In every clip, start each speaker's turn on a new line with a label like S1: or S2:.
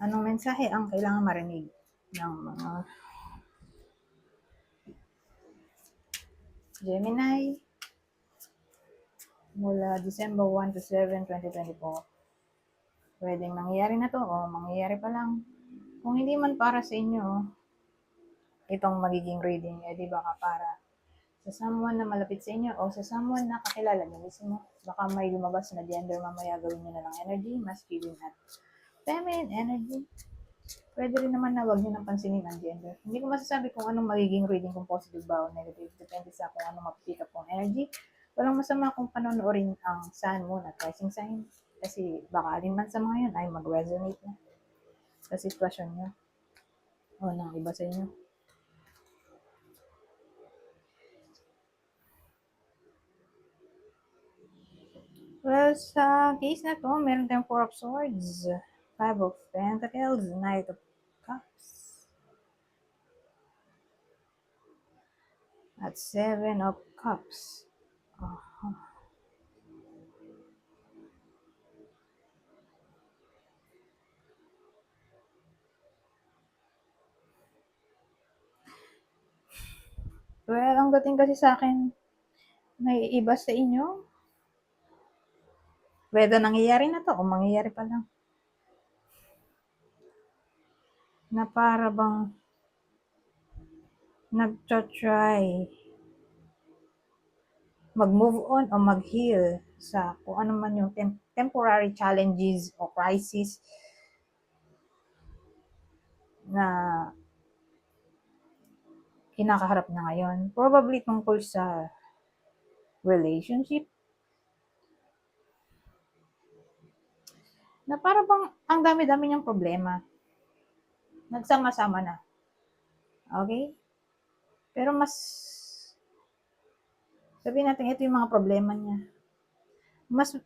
S1: Anong mensahe ang kailangan marinig ng mga Gemini mula December 1 to 7, 2024? Pwedeng nangyayari na to o mangyayari pa lang. Kung hindi man para sa inyo, itong magiging reading, di baka para sa someone na malapit sa inyo o sa someone na kakilala niyo mismo. Baka may lumabas na gender, mamaya gawin niyo na lang energy, masculine at feminine energy. Pwede rin naman na wag niyo nang pansinin ang gender. Hindi ko masasabi kung anong magiging reading, kung positive ba o negative. Depende sa kung anong mapipick up kong energy. Walang masama kung panonoorin ang sun, moon at rising sign. Kasi baka alin man sa mga yun ay mag-resonate na sa sitwasyon niyo o ng iba sa inyo. Well, sa case na to, meron tayong 4 of Swords, 5 of Pentacles, Knight of Cups, at 7 of Cups. Well, ang dating kasi sa akin, may iba sa inyo. Whether nangyayari na to o mangyayari pa lang. Na para bang nag-try mag-move on o mag-heal sa kung ano man yung temporary challenges o crisis na kinakaharap na ngayon. Probably tungkol sa relationship. Na para bang ang dami-dami niyang problema. Nagsama-sama na. Okay? Pero mas sabihin natin ito yung mga problema niya. Mas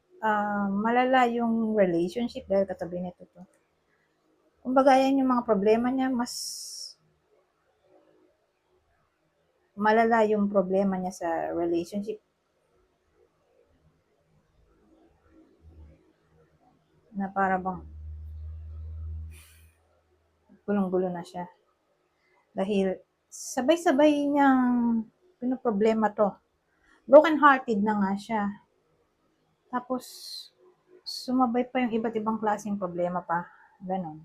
S1: malala yung relationship dahil katabi nito to. Kumbaga yan yung mga problema niya, mas malala yung problema niya sa relationship. Na para bang gulong-gulo na siya. Dahil sabay-sabay niyang pinoproblema to. Broken-hearted na nga siya. Tapos, sumabay pa yung iba't ibang klaseng problema pa. Ganon.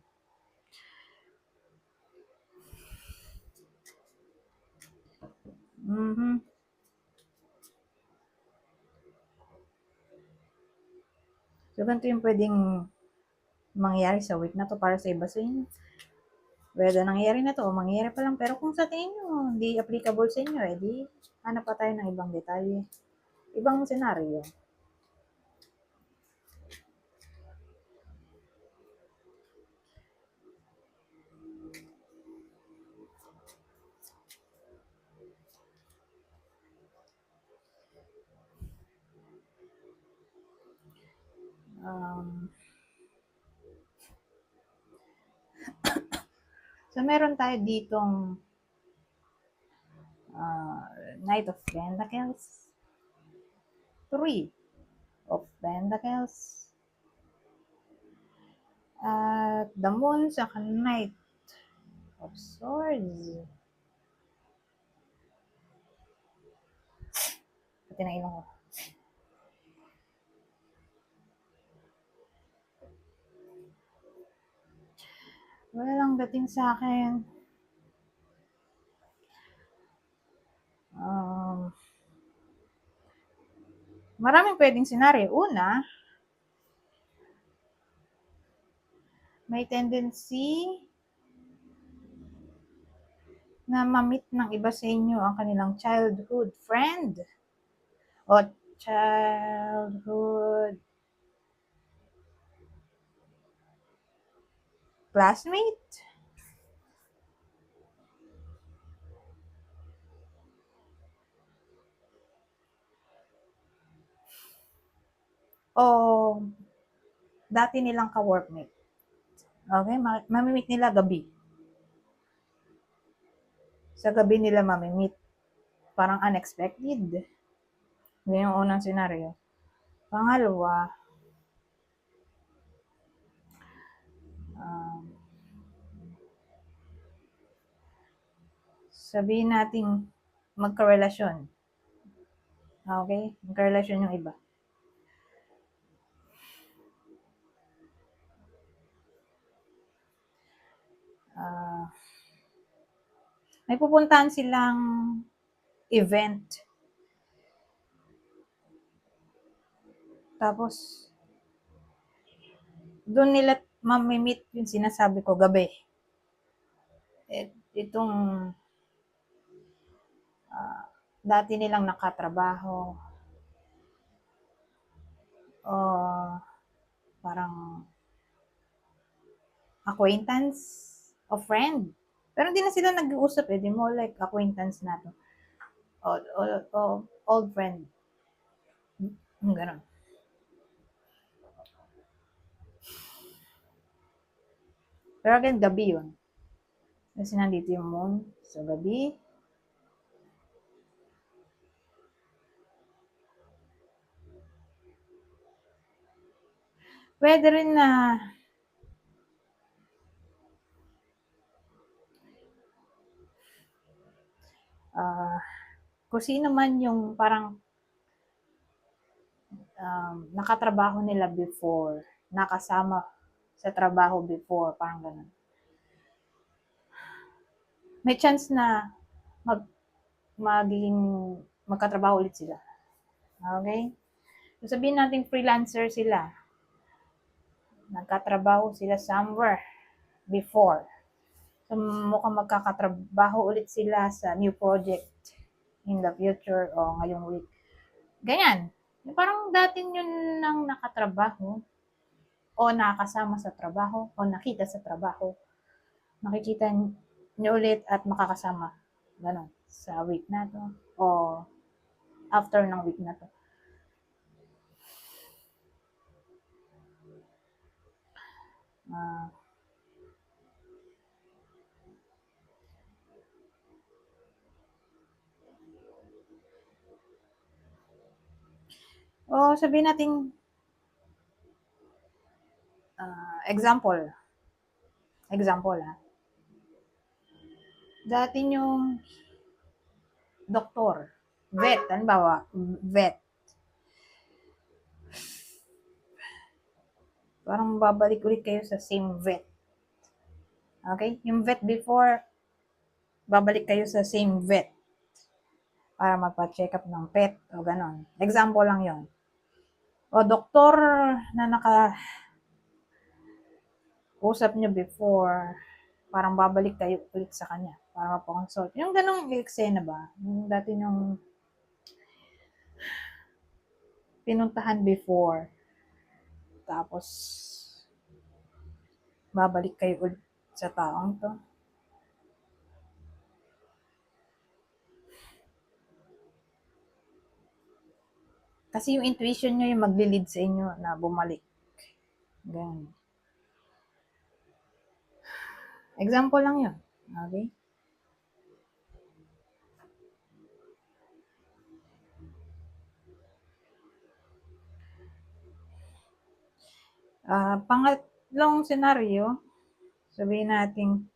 S1: So, ganito yung pwedeng mangyayari sa week na to para sa iba sa inyo. Whether nangyayari na to o mangyayari pa lang. Pero kung sa tingin nyo, hindi applicable sa inyo, di hanap pa tayo ng ibang detalye. Ibang senaryo. So, meron tayo ditong Knight of Pentacles, 3 of Pentacles, at the Moon sa Knight of Swords. Pati na ilong ko. Walang dating sa akin. Maraming pwedeng senaryo. Una, may tendency na ma-meet ng iba sa inyo ang kanilang childhood friend o childhood classmate. O dati nilang ka-workmate. Okay? Mamimit nila gabi. Sa gabi nila mamimit. Parang unexpected. Yun yung unang senaryo. Pangalawa, sabihin nating magkarelasyon. Okay? Magkarelasyon yung iba. May pupuntahan silang event. Tapos, doon nila mamimit yung sinasabi ko gabi. Itong dati nilang nakatrabaho o parang acquaintance o friend. Pero hindi na sila nag-uusap di more like acquaintance na to. Old friend. Ganon. Pero again, gabi yun. Kasi nandito yung moon sa gabi. Pwede rin na kung sino man yung parang nakatrabaho nila before, nakasama sa trabaho before, parang ganun. May chance na magkatrabaho ulit sila. Okay? So sabihin natin freelancer sila. Nagkatrabaho sila somewhere before. So mukhang magkakatrabaho ulit sila sa new project in the future o ngayong week. Ganyan. Parang dating yun nang nakatrabaho o nakasama sa trabaho o nakita sa trabaho. Makikita niyo ulit at makakasama. Ganon. Sa week na to o after ng week na to. O sabihin natin example dati yung doktor, vet, halimbawa, vet. Parang babalik ulit kayo sa same vet. Okay? Yung vet before, babalik kayo sa same vet para magpa-check up ng pet o ganon. Example lang yon. O doktor na naka-usap nyo before, parang babalik kayo ulit sa kanya para mapakonsult. Yung ganong eksena ba? Yung dati yung pinuntahan before, tapos babalik kayo ulit sa taong to. Kasi yung intuition nyo yung magli-lead sa inyo na bumalik. Ganyan. Example lang yun. Okay? Pangatlong senaryo, sabihin natin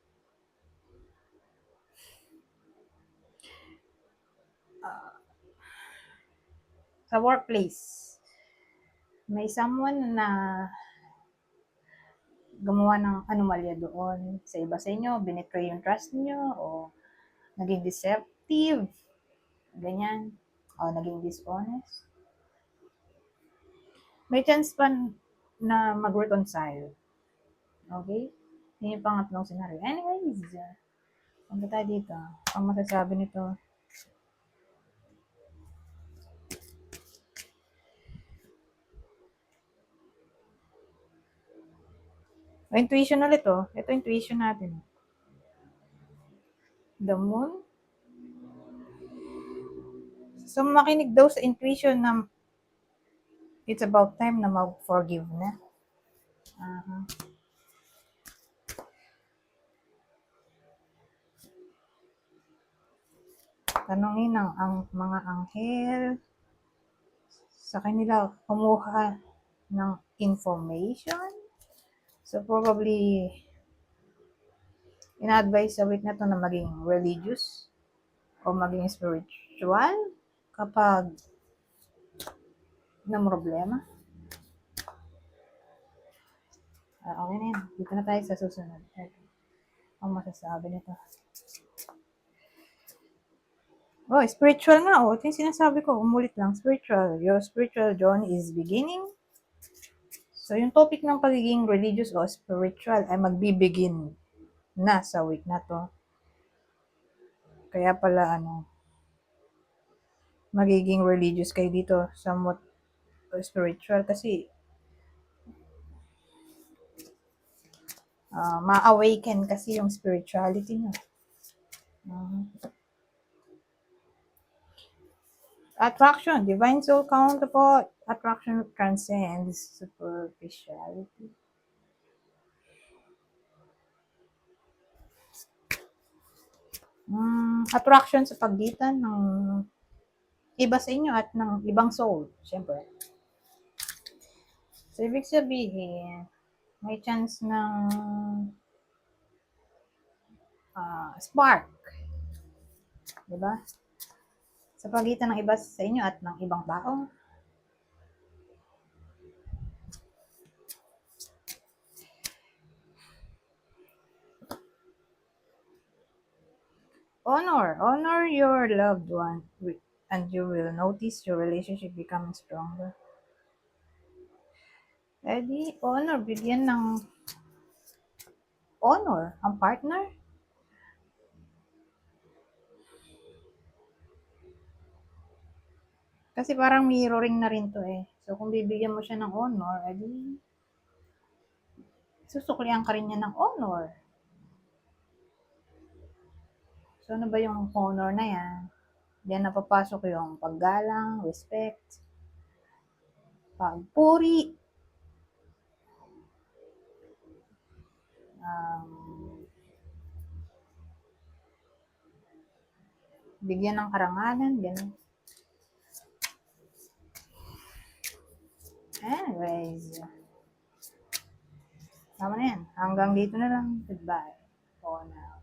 S1: sa workplace, may someone na gumawa ng anomalya doon sa iba sa inyo, binetray yung trust niyo o naging deceptive, ganyan, o naging dishonest. May chance pa na mag-reconcile. Okay? Yun yung pangatlong scenario. Anyways, punta tayo dito. Ang masasabi nito, intuition ulit oh. Ito intuition natin. The moon. So, makinig daw sa intuition na it's about time na mag-forgive na. Tanungin ang mga anghel sa kanila kumuha ng information. So, probably, in-advise sa week na to na maging religious. o maging spiritual kapag na problema. Okay na yan. Dito na tayo sa susunod. Ang masasabi nito. Oh, spiritual nga. Oh, ito yung sinasabi ko. Umulit lang. Spiritual. Your spiritual journey is beginning. So, yung topic ng pagiging religious o spiritual ay magbibigin na sa week na to. Kaya pala, magiging religious kayo dito. Somewhat spiritual kasi ma-awaken kasi yung spirituality nyo. Attraction, divine soul counterpart. Attraction transcends superficiality. Attraction sa pagitan ng iba sa inyo at ng ibang soul, syempre. So, ibig sabihin, may chance ng spark. Diba? Sa pagitan ng iba sa inyo at ng ibang tao. Honor your loved one and you will notice your relationship becoming stronger. Di, honor, bigyan ng honor ang partner. Kasi parang mirroring na rin to eh. So, kung bibigyan mo siya ng honor, edi susuklian ka rin niya ng honor. So, ano ba yung honor na yan? Diyan na papasok yung paggalang, respect, pagpuri, bigyan ng karangalan, gano'n. Anyways, tama na yan. Hanggang dito na lang. Goodbye. For now.